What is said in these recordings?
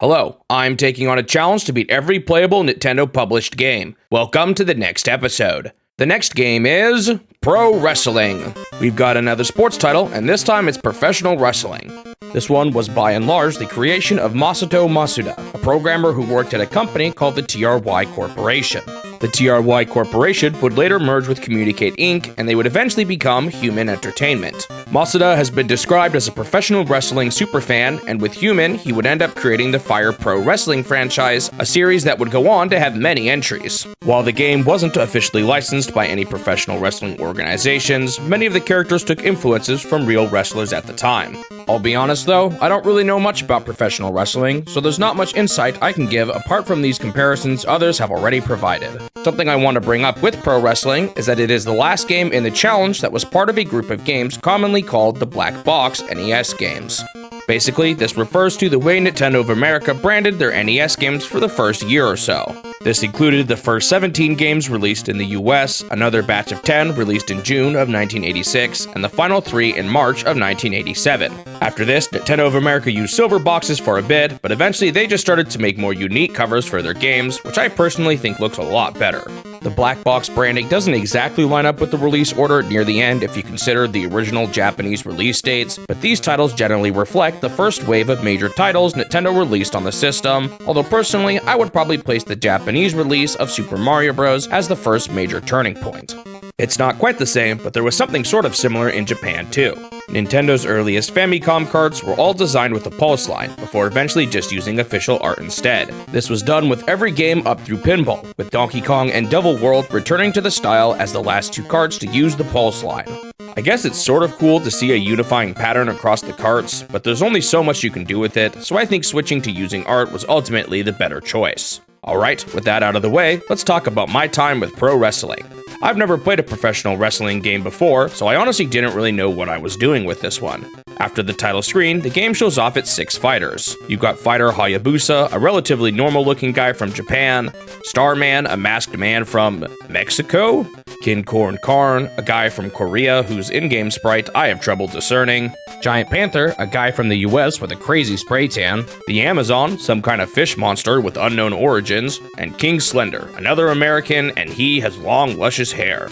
Hello, I'm taking on a challenge to beat every playable Nintendo published game. Welcome to the next episode. The next game is Pro Wrestling. We've got another sports title, and this time it's professional wrestling. This one was by and large the creation of Masato Masuda, a programmer who worked at a company called the TRY Corporation. The TRY Corporation would later merge with Communicate Inc., and they would eventually become Human Entertainment. Masuda has been described as a professional wrestling superfan, and with Human, he would end up creating the Fire Pro Wrestling franchise, a series that would go on to have many entries. While the game wasn't officially licensed by any professional wrestling organizations, many of the characters took influences from real wrestlers at the time. I'll be honest though, I don't really know much about professional wrestling, so there's not much insight I can give apart from these comparisons others have already provided. Something I want to bring up with Pro Wrestling is that it is the last game in the challenge that was part of a group of games commonly called the Black Box NES games. Basically, this refers to the way Nintendo of America branded their NES games for the first year or so. This included the first 17 games released in the US, another batch of 10 released in June of 1986, and the final 3 in March of 1987. After this, Nintendo of America used silver boxes for a bit, but eventually they just started to make more unique covers for their games, which I personally think looks a lot better. The black box branding doesn't exactly line up with the release order near the end if you consider the original Japanese release dates, but these titles generally reflect the first wave of major titles Nintendo released on the system, although personally I would probably place the Japanese release of Super Mario Bros. As the first major turning point. It's not quite the same, but there was something sort of similar in Japan too. Nintendo's earliest Famicom carts were all designed with a pulse line, before eventually just using official art instead. This was done with every game up through Pinball, with Donkey Kong and Devil World returning to the style as the last 2 carts to use the pulse line. I guess it's sort of cool to see a unifying pattern across the carts, but there's only so much you can do with it, so I think switching to using art was ultimately the better choice. Alright, with that out of the way, let's talk about my time with Pro Wrestling. I've never played a professional wrestling game before, so I honestly didn't really know what I was doing with this one. After the title screen, the game shows off its 6 fighters. You've got Fighter Hayabusa, a relatively normal-looking guy from Japan, Starman, a masked man from Mexico, King Corn Karn, a guy from Korea whose in-game sprite I have trouble discerning, Giant Panther, a guy from the US with a crazy spray tan, the Amazon, some kind of fish monster with unknown origins, and King Slender, another American, and he has long, luscious hair.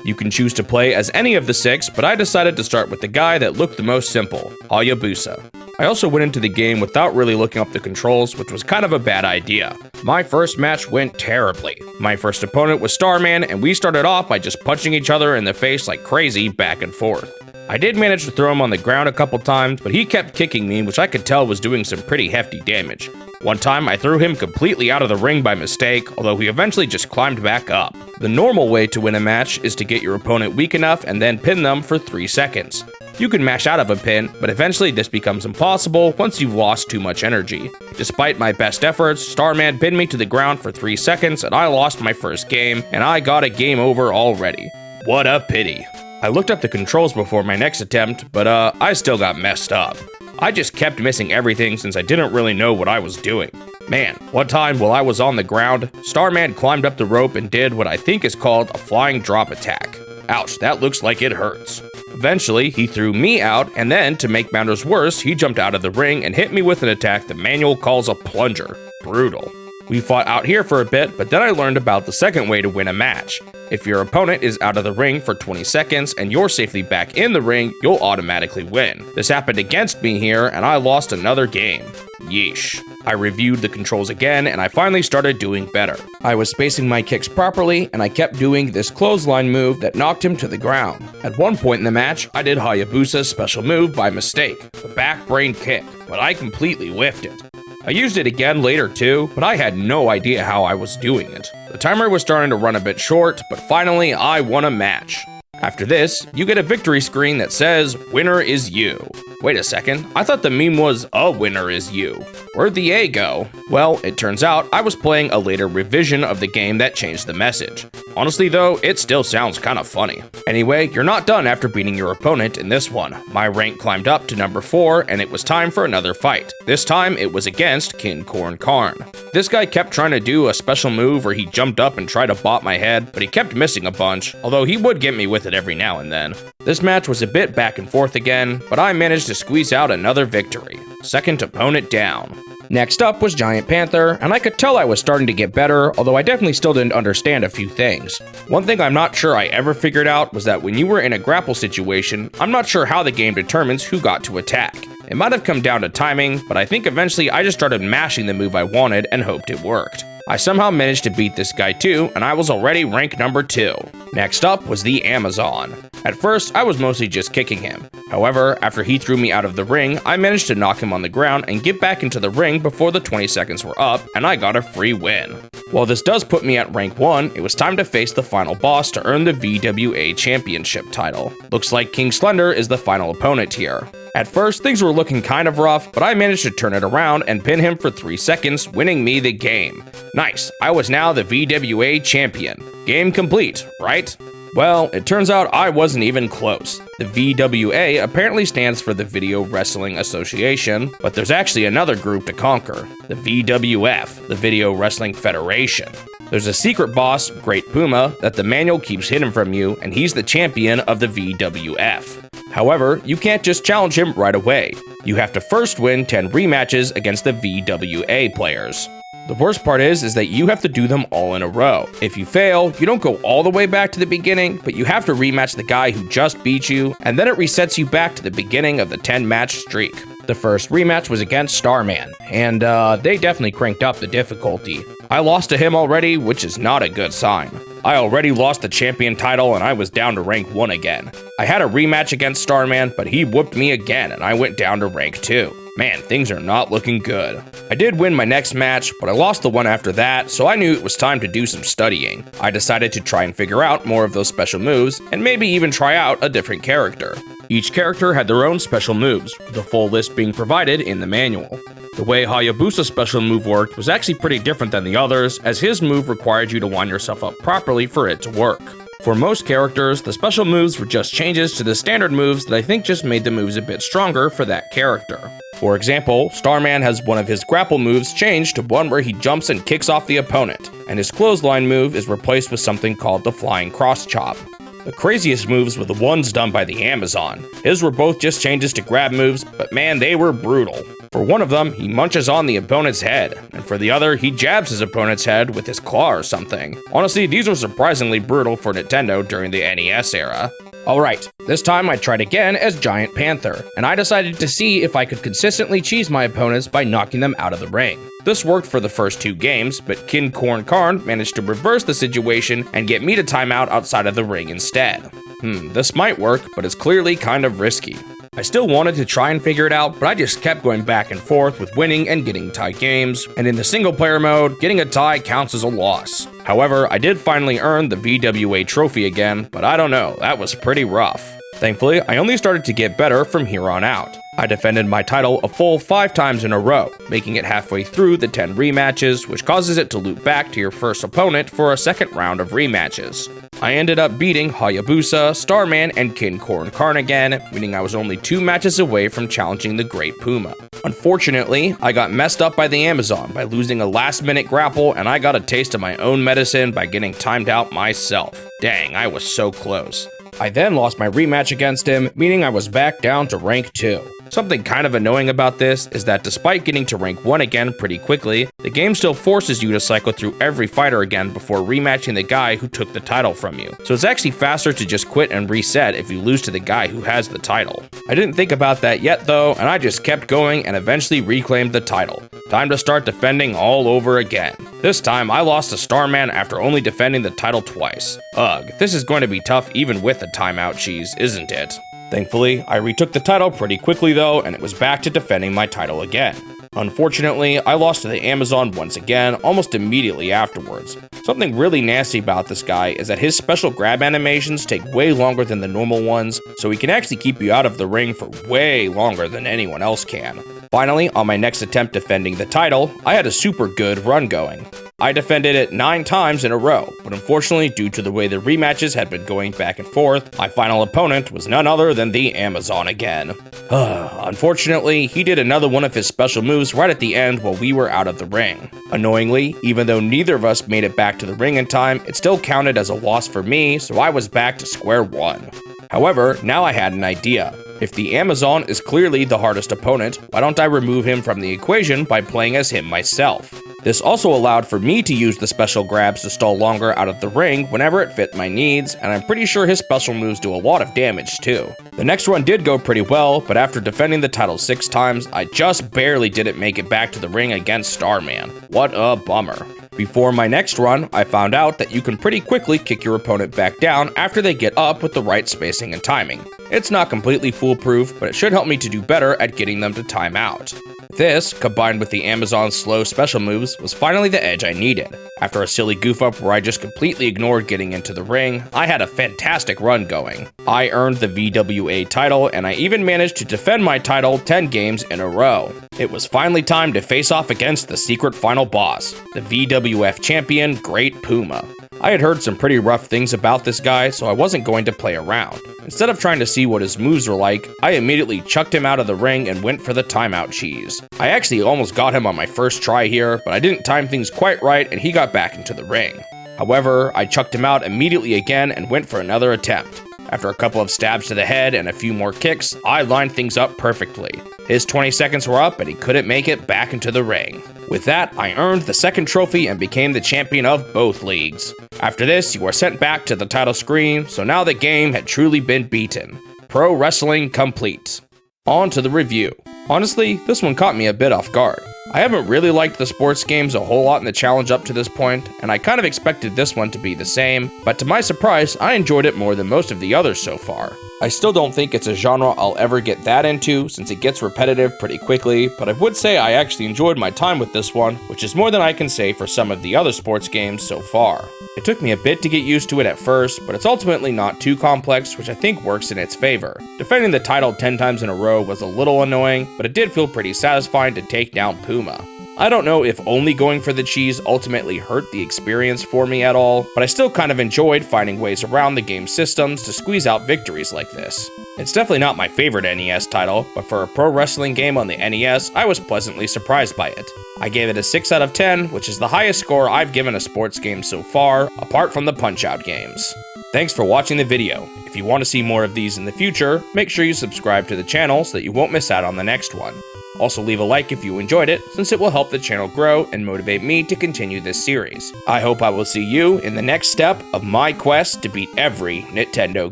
You can choose to play as any of the 6, but I decided to start with the guy that looked the most simple, Hayabusa. I also went into the game without really looking up the controls, which was kind of a bad idea. My first match went terribly. My first opponent was Starman, and we started off by just punching each other in the face like crazy back and forth. I did manage to throw him on the ground a couple times, but he kept kicking me, which I could tell was doing some pretty hefty damage. One time, I threw him completely out of the ring by mistake, although he eventually just climbed back up. The normal way to win a match is to get your opponent weak enough and then pin them for 3 seconds. You can mash out of a pin, but eventually this becomes impossible once you've lost too much energy. Despite my best efforts, Starman pinned me to the ground for 3 seconds and I lost my first game, and I got a game over already. What a pity. I looked up the controls before my next attempt, but I still got messed up. I just kept missing everything since I didn't really know what I was doing. Man, one time while I was on the ground, Starman climbed up the rope and did what I think is called a flying drop attack. Ouch, that looks like it hurts. Eventually, he threw me out, and then, to make matters worse, he jumped out of the ring and hit me with an attack the manual calls a plunger. Brutal. We fought out here for a bit, but then I learned about the second way to win a match. If your opponent is out of the ring for 20 seconds and you're safely back in the ring, you'll automatically win. This happened against me here, and I lost another game. Yeesh. I reviewed the controls again, and I finally started doing better. I was spacing my kicks properly, and I kept doing this clothesline move that knocked him to the ground. At one point in the match, I did Hayabusa's special move by mistake, the back brain kick, but I completely whiffed it. I used it again later too, but I had no idea how I was doing it. The timer was starting to run a bit short, but finally I won a match. After this, you get a victory screen that says, "Winner is you." Wait a second, I thought the meme was, "A winner is you." Where'd the A go? Well, it turns out I was playing a later revision of the game that changed the message. Honestly though, it still sounds kinda funny. Anyway, you're not done after beating your opponent in this one. My rank climbed up to number 4, and it was time for another fight. This time, it was against King Corn Karn. This guy kept trying to do a special move where he jumped up and tried to bop my head, but he kept missing a bunch, although he would get me with it every now and then. This match was a bit back and forth again, but I managed to squeeze out another victory. Second opponent down. Next up was Giant Panther, and I could tell I was starting to get better, although I definitely still didn't understand a few things. One thing I'm not sure I ever figured out was that when you were in a grapple situation, I'm not sure how the game determines who got to attack. It might have come down to timing, but I think eventually I just started mashing the move I wanted and hoped it worked. I somehow managed to beat this guy too, and I was already rank number 2. Next up was the Amazon. At first, I was mostly just kicking him. However, after he threw me out of the ring, I managed to knock him on the ground and get back into the ring before the 20 seconds were up, and I got a free win. While this does put me at rank 1, it was time to face the final boss to earn the VWA Championship title. Looks like King Slender is the final opponent here. At first, things were looking kind of rough, but I managed to turn it around and pin him for 3 seconds, winning me the game. Nice, I was now the VWA champion. Game complete, right? Well, it turns out I wasn't even close. The VWA apparently stands for the Video Wrestling Association, but there's actually another group to conquer, the VWF, the Video Wrestling Federation. There's a secret boss, Great Puma, that the manual keeps hidden from you, and he's the champion of the VWF. However, you can't just challenge him right away. You have to first win 10 rematches against the VWA players. The worst part is that you have to do them all in a row. If you fail, you don't go all the way back to the beginning, but you have to rematch the guy who just beat you, and then it resets you back to the beginning of the 10-match streak. The first rematch was against Starman, and they definitely cranked up the difficulty. I lost to him already, which is not a good sign. I already lost the champion title and I was down to rank 1 again. I had a rematch against Starman, but he whooped me again and I went down to rank 2. Man, things are not looking good. I did win my next match, but I lost the one after that, so I knew it was time to do some studying. I decided to try and figure out more of those special moves, and maybe even try out a different character. Each character had their own special moves, with a full list being provided in the manual. The way Hayabusa's special move worked was actually pretty different than the others, as his move required you to wind yourself up properly for it to work. For most characters, the special moves were just changes to the standard moves that I think just made the moves a bit stronger for that character. For example, Starman has one of his grapple moves changed to one where he jumps and kicks off the opponent, and his clothesline move is replaced with something called the Flying Cross Chop. The craziest moves were the ones done by the Amazon. His were both just changes to grab moves, but man, they were brutal. For one of them, he munches on the opponent's head, and for the other, he jabs his opponent's head with his claw or something. Honestly, these were surprisingly brutal for Nintendo during the NES era. Alright, this time I tried again as Giant Panther, and I decided to see if I could consistently cheese my opponents by knocking them out of the ring. This worked for the first 2 games, but Kin Corn Karn managed to reverse the situation and get me to time out outside of the ring instead. This might work, but it's clearly kind of risky. I still wanted to try and figure it out, but I just kept going back and forth with winning and getting tie games, and in the single player mode, getting a tie counts as a loss. However, I did finally earn the VWA trophy again, but I don't know, that was pretty rough. Thankfully, I only started to get better from here on out. I defended my title a full 5 times in a row, making it halfway through the 10 rematches, which causes it to loop back to your first opponent for a second round of rematches. I ended up beating Hayabusa, Starman, and Kin Corn Karn again, meaning I was only 2 matches away from challenging the Great Puma. Unfortunately, I got messed up by the Amazon by losing a last-minute grapple, and I got a taste of my own medicine by getting timed out myself. Dang, I was so close. I then lost my rematch against him, meaning I was back down to rank 2. Something kind of annoying about this is that despite getting to rank 1 again pretty quickly, the game still forces you to cycle through every fighter again before rematching the guy who took the title from you. So it's actually faster to just quit and reset if you lose to the guy who has the title. I didn't think about that yet though, and I just kept going and eventually reclaimed the title. Time to start defending all over again. This time I lost to Starman after only defending the title twice. Ugh, this is going to be tough even with the timeout cheese, isn't it? Thankfully, I retook the title pretty quickly though, and it was back to defending my title again. Unfortunately, I lost to the Amazon once again, almost immediately afterwards. Something really nasty about this guy is that his special grab animations take way longer than the normal ones, so he can actually keep you out of the ring for way longer than anyone else can. Finally, on my next attempt defending the title, I had a super good run going. I defended it 9 times in a row, but unfortunately due to the way the rematches had been going back and forth, my final opponent was none other than the Amazon again. Unfortunately, he did another one of his special moves right at the end while we were out of the ring. Annoyingly, even though neither of us made it back to the ring in time, it still counted as a loss for me, so I was back to square one. However, now I had an idea. If the Amazon is clearly the hardest opponent, why don't I remove him from the equation by playing as him myself? This also allowed for me to use the special grabs to stall longer out of the ring whenever it fit my needs, and I'm pretty sure his special moves do a lot of damage too. The next run did go pretty well, but after defending the title 6 times, I just barely didn't make it back to the ring against Starman. What a bummer. Before my next run, I found out that you can pretty quickly kick your opponent back down after they get up with the right spacing and timing. It's not completely foolproof, but it should help me to do better at getting them to time out. This, combined with the Amazon's slow special moves, was finally the edge I needed. After a silly goof up where I just completely ignored getting into the ring, I had a fantastic run going. I earned the VWA title, and I even managed to defend my title 10 games in a row. It was finally time to face off against the secret final boss, the VWF champion, Great Puma. I had heard some pretty rough things about this guy, so I wasn't going to play around. Instead of trying to see what his moves were like, I immediately chucked him out of the ring and went for the timeout cheese. I actually almost got him on my first try here, but I didn't time things quite right and he got back into the ring. However, I chucked him out immediately again and went for another attempt. After a couple of stabs to the head and a few more kicks, I lined things up perfectly. His 20 seconds were up and he couldn't make it back into the ring. With that, I earned the second trophy and became the champion of both leagues. After this, you are sent back to the title screen, so now the game had truly been beaten. Pro Wrestling complete. On to the review. Honestly, this one caught me a bit off guard. I haven't really liked the sports games a whole lot in the challenge up to this point, and I kind of expected this one to be the same, but to my surprise, I enjoyed it more than most of the others so far. I still don't think it's a genre I'll ever get that into, since it gets repetitive pretty quickly, but I would say I actually enjoyed my time with this one, which is more than I can say for some of the other sports games so far. It took me a bit to get used to it at first, but it's ultimately not too complex, which I think works in its favor. Defending the title 10 times in a row was a little annoying, but it did feel pretty satisfying to take down Puma. I don't know if only going for the cheese ultimately hurt the experience for me at all, but I still kind of enjoyed finding ways around the game's systems to squeeze out victories like this. It's definitely not my favorite NES title, but for a pro wrestling game on the NES, I was pleasantly surprised by it. I gave it a 6 out of 10, which is the highest score I've given a sports game so far, apart from the Punch-Out games. Thanks for watching the video. If you want to see more of these in the future, make sure you subscribe to the channel so that you won't miss out on the next one. Also leave a like if you enjoyed it, since it will help the channel grow and motivate me to continue this series. I hope I will see you in the next step of my quest to beat every Nintendo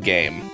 game.